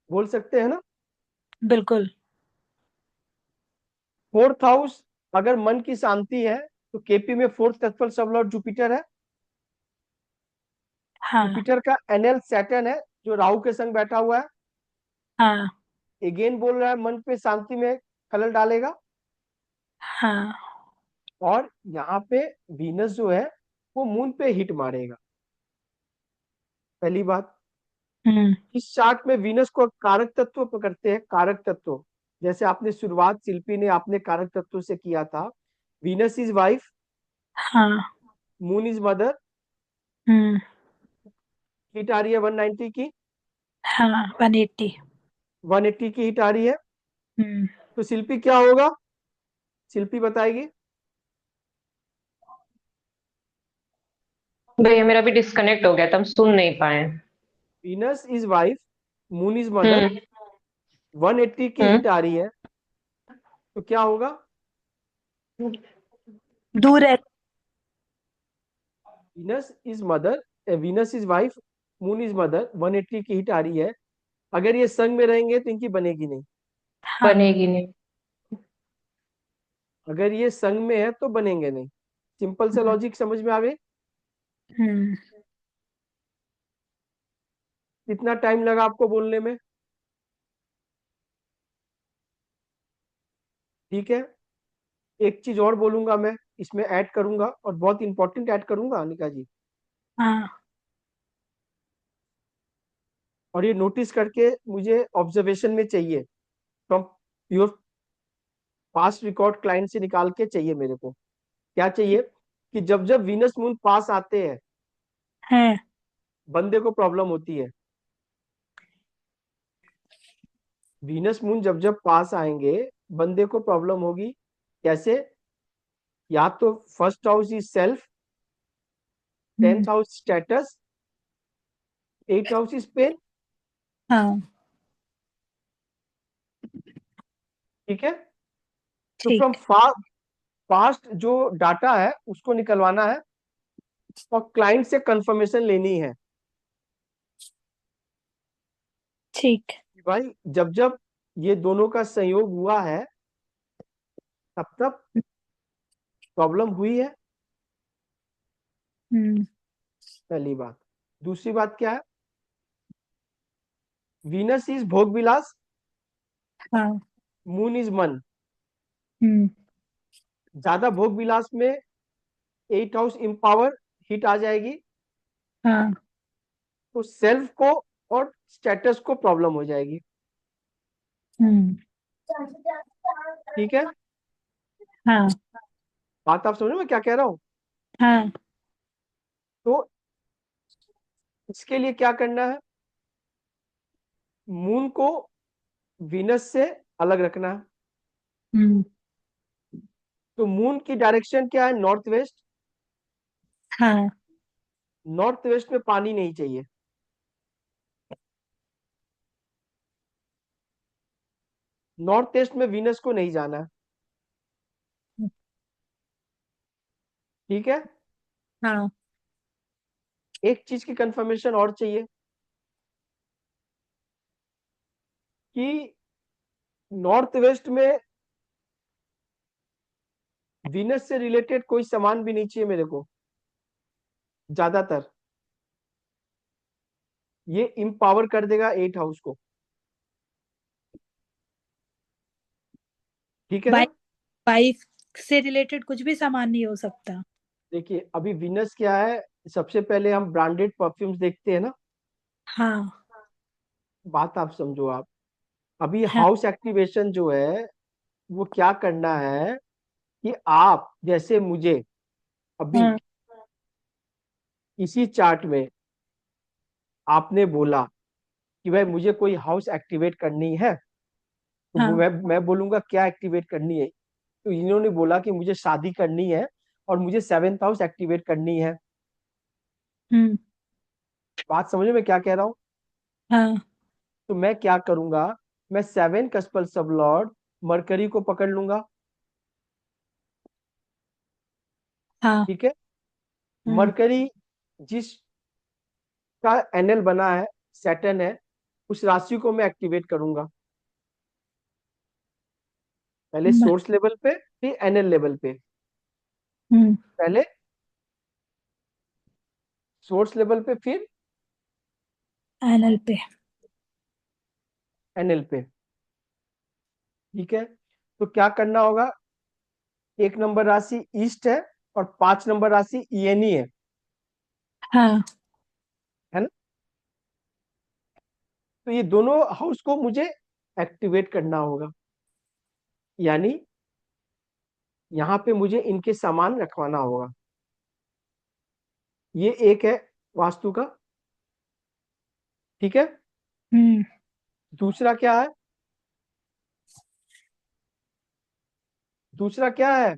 बोल सकते हैं ना। बिल्कुल। 4th हाउस अगर मन की शांति है, तो केपी में 4th तत्फल सबलॉर्ड जुपिटर है। हाँ। जुपिटर का एनएल सैटर्न है, जो राहु के संग बैठा हुआ है। हाँ। अगेन बोल रहा है मन पे शांति में खलल डालेगा। हाँ। और यहाँ पे वीनस जो है वो मून पे हिट मारेगा, पहली बात। हम्म। इस चार्ट में वीनस को कारक तत्व पकड़ते हैं, कारक तत्व। जैसे आपने शुरुआत शिल्पी ने आपने कारक तत्व से किया था। वीनस इज वाइफ, हाँ। Moon is mother, hmm. Hit आ रही है 190 की, हाँ। 180। 180 की हिट आ रही है। हम्म। तो शिल्पी क्या होगा, शिल्पी बताएगी। भैया मेरा भी डिस्कनेक्ट हो गया था, हम सुन नहीं पाए। Venus is wife, moon is mother, hmm. 180 की हम्म। हिट आ रही है, तो क्या होगा? दूर है। Venus is mother, Venus is wife, moon is mother, 180 की हिट आ रही है। अगर ये संग में रहेंगे तो इनकी बनेगी नहीं, हाँ। बनेगी नहीं। अगर ये संग में है तो बनेंगे नहीं। सिंपल सा हम्म। लॉजिक समझ में आवे। हम्म। कितना टाइम लगा आपको बोलने में? ठीक है, एक चीज और बोलूंगा मैं, इसमें ऐड करूंगा और बहुत इंपॉर्टेंट ऐड करूंगा अनिका जी। हाँ। और ये नोटिस करके मुझे ऑब्जर्वेशन में चाहिए, from your past record client से निकाल के चाहिए मेरे को। क्या चाहिए कि जब जब वीनस मून पास आते हैं हाँ। बंदे को प्रॉब्लम होती है। वीनस मून जब जब पास आएंगे बंदे को प्रॉब्लम होगी। कैसे? या तो first house is self, 10th house status, 8th house is pain. हाँ। ठीक है। तो फ्रॉम ठीक। पास्ट जो डाटा है उसको निकलवाना है और क्लाइंट से कंफर्मेशन लेनी है ठीक। कि भाई जब जब ये दोनों का संयोग हुआ है तब तब प्रॉब्लम हुई है। हम्म। पहली बात। दूसरी बात क्या है? वीनस इज भोग विलास, हाँ। मून इज मन। हम्म। ज्यादा भोग विलास में 8th हाउस इम्पावर हिट आ जाएगी हाँ। तो सेल्फ को और स्टेटस को प्रॉब्लम हो जाएगी। हम्म। ठीक है। हाँ। बात आप समझ रहे हो मैं क्या कह रहा हूँ? हाँ। तो इसके लिए क्या करना है? मून को वीनस से अलग रखना है। हम्म। तो मून की डायरेक्शन क्या है? North west. हाँ। नॉर्थ वेस्ट में पानी नहीं चाहिए। नॉर्थ ईस्ट में वीनस को नहीं जाना है। ठीक है। हाँ। एक चीज की कंफर्मेशन और चाहिए कि नॉर्थ वेस्ट में वीनस से रिलेटेड कोई सामान भी नहीं चाहिए मेरे को। ज्यादातर ये इम्पावर कर देगा 8th हाउस को। ठीक है ना? वाइफ वाइफ से रिलेटेड कुछ भी सामान नहीं हो सकता। देखिए अभी वीनस क्या है, सबसे पहले हम ब्रांडेड परफ्यूम्स देखते हैं ना। हाँ। बात आप समझो। आप अभी हाँ। हाउस एक्टिवेशन जो है वो क्या करना है कि आप जैसे मुझे अभी हाँ। इसी चार्ट में आपने बोला कि भाई मुझे कोई हाउस एक्टिवेट करनी है तो हाँ। मैं बोलूंगा क्या एक्टिवेट करनी है। तो इन्होंने बोला कि मुझे शादी करनी है और मुझे 7th हाउस एक्टिवेट करनी है। हम्म। बात समझो मैं क्या कह रहा हूँ? हाँ। तो मैं क्या करूंगा? मैं 7 कस्पल सब लॉर्ड मरकरी को पकड़ लूंगा। हाँ। ठीक है। हम्म। मरकरी जिस का एनएल बना है, सैटर्न है, उस राशि को मैं एक्टिवेट करूंगा। पहले म- सोर्स लेवल पे फिर एनएल लेवल पे। हम्म। पहले सोर्स लेवल पे फिर एनएल पे। एनएल पे। ठीक है। तो क्या करना होगा? 1 नंबर राशि ईस्ट है और 5 नंबर राशि ईएनई हाँ। है ना? तो ये दोनों हाउस को मुझे एक्टिवेट करना होगा। यानी यहाँ पे मुझे इनके सामान रखवाना होगा। ये एक है वास्तु का। ठीक है। हम्म। दूसरा क्या है? दूसरा क्या है?